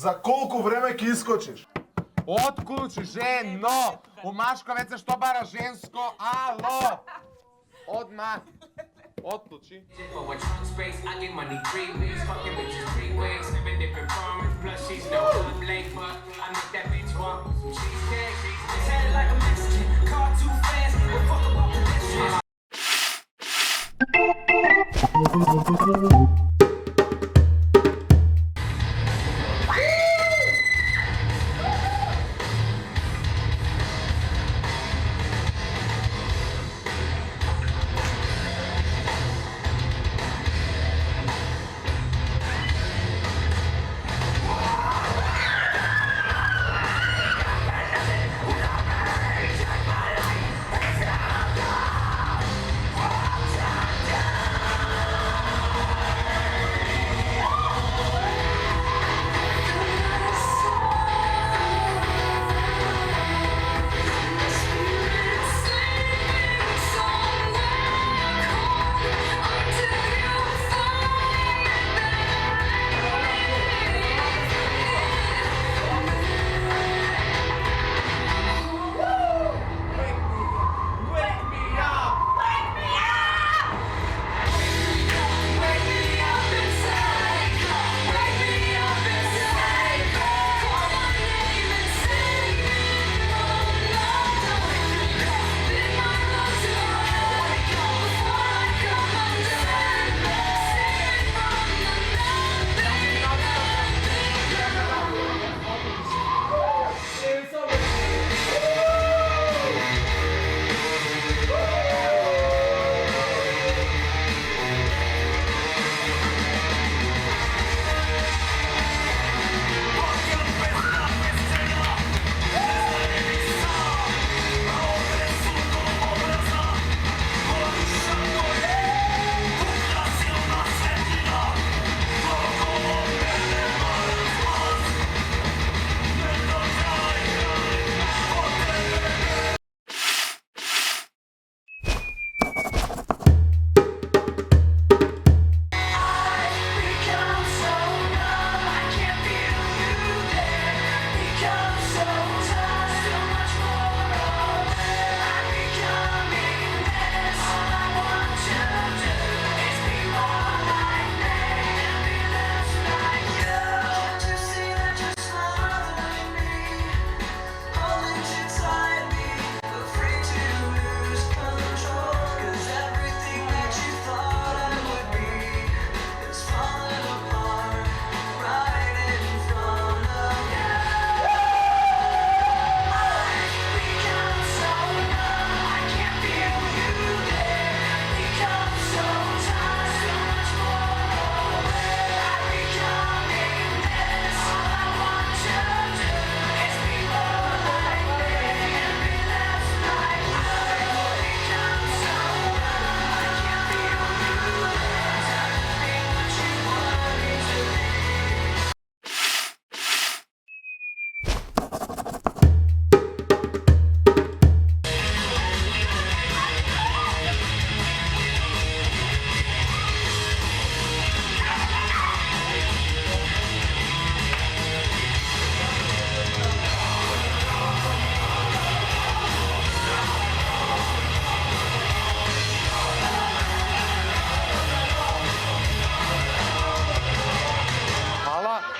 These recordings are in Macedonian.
За колку време ќе искочиш? Отклучи, жено! У машко веќе што бара женско, ало! Одма! Отклучи.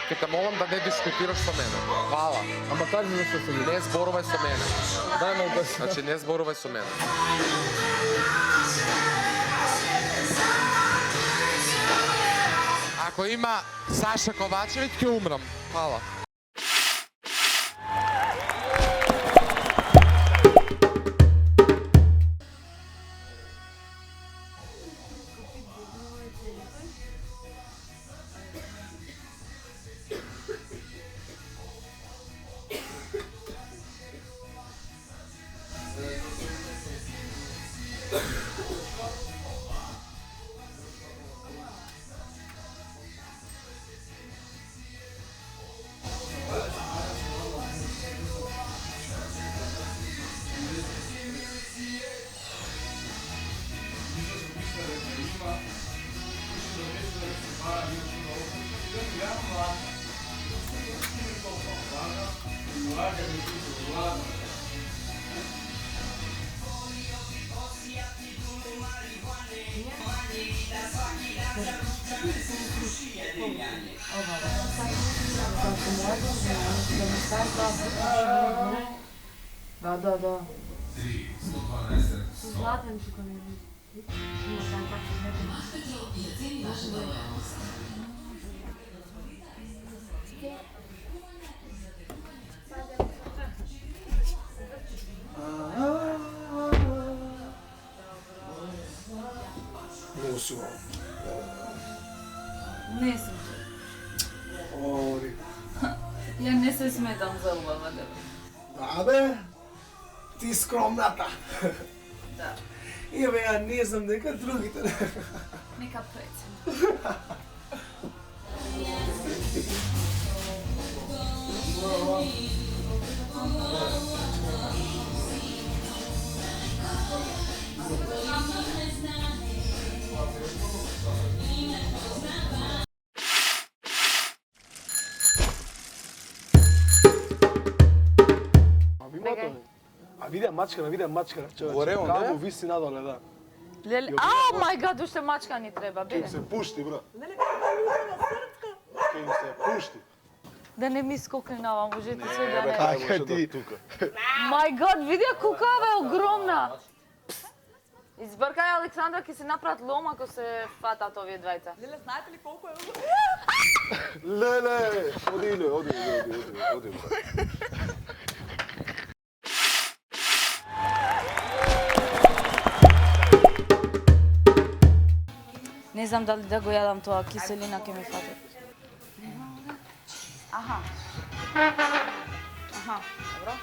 Ке те молам да не дискутираш со мене. Хвала. Ама кажи нешто со мене. Не зборувај со мене. Дај ме да. Значи не зборувај со мене. Ако има Саша Ковачевиќ, ќе умрам. Хвала. Да. Златен тука не вижда. Има там така Много силно. не сум. Ори. Ја не се сметам за убава дева. Да бе, ти скромната. Да. Еве ја не знам дека другите. Нека прецен. А видеа мачкана, човече. Горе, онде? Камо виси надоле, да. Леле, а, мај гад, уште мачка ни треба, бе. Ќе се пушти, бра. Ќе се пушти. Да не ми скокне нава, можете се да не. Така ти. Тука. Мај гад, види кукава е огромна. Избркај Александра, ќе се направат лом ако се фатат овие двајца. Леле, знаете ли колку е? Леле, оди. Не знам дали да го јадам тоа, киселина ќе ми фати. Аха. Аха, добро.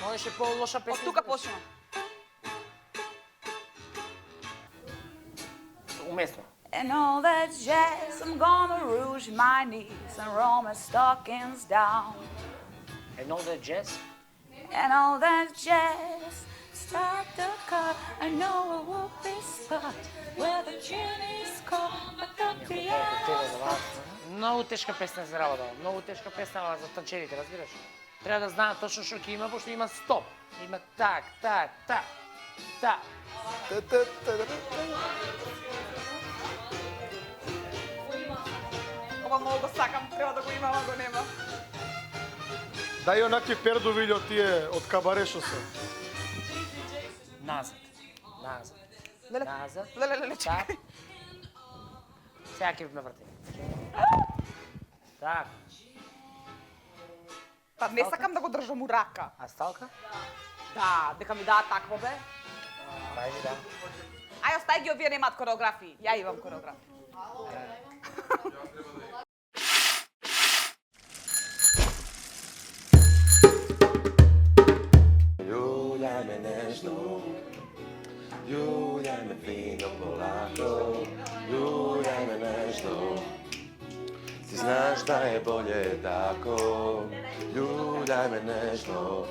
Можеше по-лоша песна. Од тука почнува. Умесно. And all that jazz, I'm gonna rouge my knees and roll my stockings down. Едно да е джез. And all that jazz, start the car. I know it will be spot where the tune is cold, but the piano. Многу тешка песна за работа, многу тешка песна за танчерите, разбираш? Треба да знаат точно што ќе има, пошто има стоп. Има так. Ова многу го сакам, треба да го имам, а го нема. Дај онаки пердовилјо тие од кабаре што се. Назад. Леле, Назад. леле, Так. чекај. Сега ќе ме врти. Так. Па не сакам да го држам у рака. А сталка? Да, дека ми даат такво бе. Ајде да. Ај, остај ги, овие немаат кореографии. Ја имам кореографии. Ljuljaj me nežno, ljuljaj me fino polako, ljuljaj me nežno. Ti znaš da je bolje tako, ljuljaj me nežno,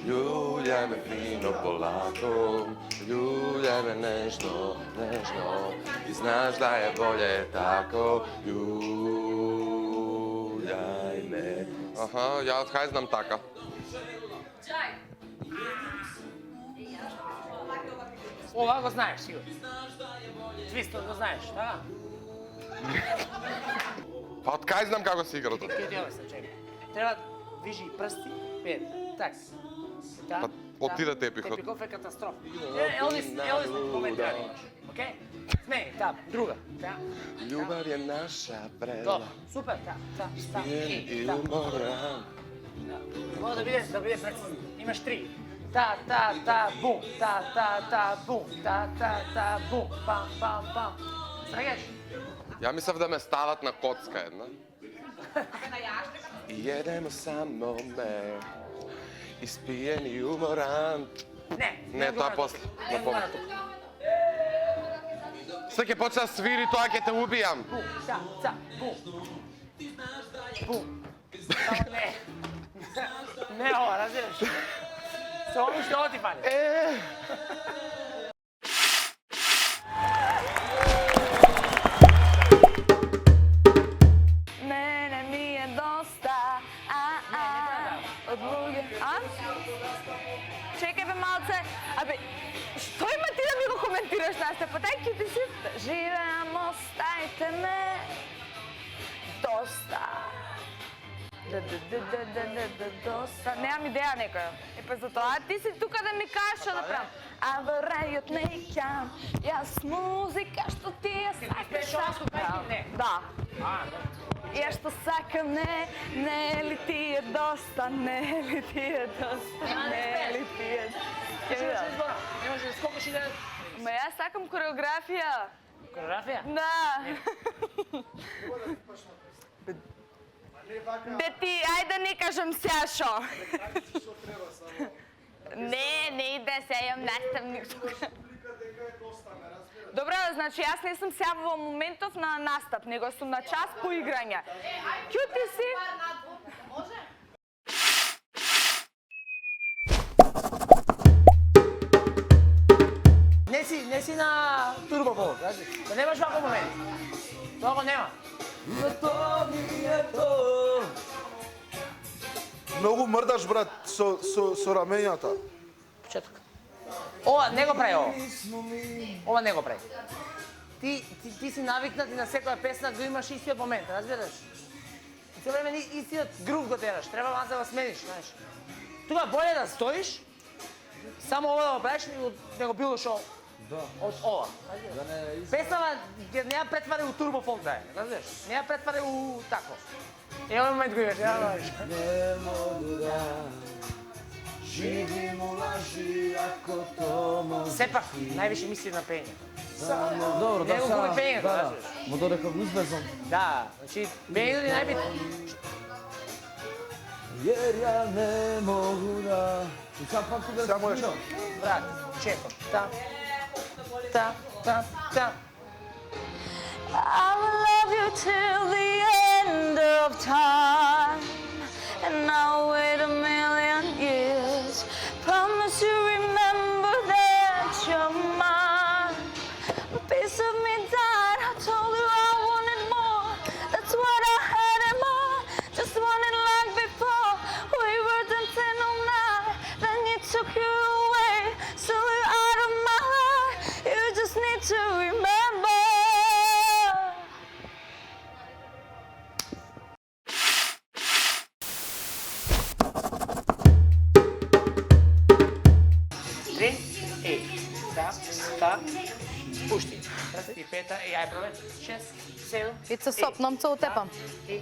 ljuljaj me fino polako, ljuljaj me nežno. Ti znaš da je bolje tako, ljuljaj me. Аха, ја од хај знам така. Ова го знаеш, сигурно. Твистот го знаеш, така? Па од кај знам како се игра тоа? Ќе ти обяснам, чекај. Треба вижи прсти, пет, так. Па отиде тепихот. Тепихов е катастрофа. Елвис момент треба да имаш. Океј? Не, та, друга. Та. Ljubav je naša vrela, Добро, супер, та. spijen i Та. umoran. Мора да биде прецизно. Имаш три. Та, бум. Та, бум. Та, бум. Пам. Срагаш? Ја мислев да ме стават на коцка една. I jedemo samo me, Испиен и уморан. Не, тоа после. Не го тука. Се ќе почне да свири, тоа ќе те убијам. Бум. Не. Не ова, разбираш? Само што ти пали. Мене ми е доста, од луѓе. Чекај бе малце, абе, што има ти да ми го коментираш настапот? Ај ќе ти си, живеам, оставите ме, доста. Доста. Немам идеја некоја. Епа затоа ти си тука да ми кажеш што да правам. А во радиот не ќам, јас музика што ти ја сакаш. Да. Ја што сакам не ли ти е доста, не ли ти е доста, не ли ти е доста. Не може да скокаш и да... Ма јас сакам кореографија. Кореографија? Да. Бе ти, ајде да не кажам сега шо. Не иде се, јам наставник тука. Добро, значи јас не сум сега во моментов на настап, него сум на час по играње. Ќути си. Не си на турбофолк, знаеш? Да немаш вако момент. Тоа го нема. Многу мрдаш, брат, со рамењата. Почеток. Ова не го прави ова. Ова не го прави. Ти си навикнат и на секоја песна го имаш истиот момент, разбираш? Цело време истиот грув го тераш, треба малку да го смениш, знаеш. Тука боле да стоиш, само ова да го правиш, него било шо од ова. Песнава не ја претвари у турбофолк да е, разбираш? Не ја претвари у тако. И овој момент го имаш, ја правиш. Не могу да живим у лажи ако тоа Сепак, највише мисли на пење. Добро, да, Не го губи пењето, разбираш? Му додека го избезам. Да, значи пењето е најбитно. Jer ja ne mogu da... I sad pa tu da sviram. Брат, чеко. Та. I will love you till the end of time, and I'll wait a million years. Promise you remember that you're mine. A piece of me died, I told you I wanted more. That's what I had in mind, just wanted like before. We were dancing all night, then you took you away, so you're out of my life. You just need to remember. Так, спушти. Расти, пета, и ај пробај. 6, 7. It's a stop, nom co utepam. И,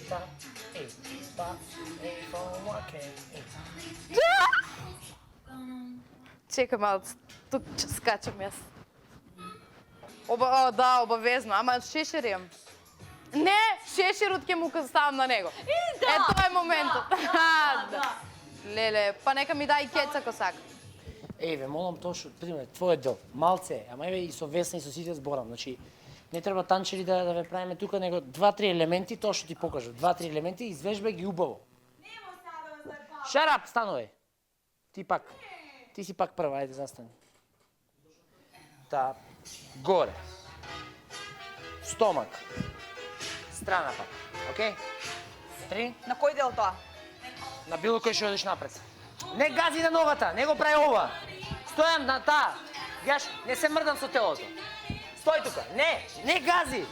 та, и, па, и, помаке, и. Чекай малце, тук ќе скачам јас. Да, обавезно, ама шешер имам. Не, шешерот ќе му ставам на него. Е, тоа е моментот. Да. Леле, па нека ми дај кеца ако сака. Еве, молам тоа што, пример, твојот дел, малце, ама еве и со Весна и со сите зборам, значи, не треба танчери да ве правиме тука, него 2-3 елементи, тоа што ти покажав, 2-3 елементи, извежбај ги убаво. Шарап, станови. Ти си пак прва, ајде застани. Та, горе. Стомак. Страна пак, окей? 3. На кој дел тоа? На било кој што одиш напред. Не гази на ногата, не го прави ова. Стојам на таа. Гледаш, не се мрдам со телото. Стој тука. Не гази.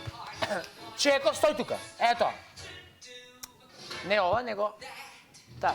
Чеко, стој тука. Ето. Не ова, него таа.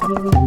Ајде.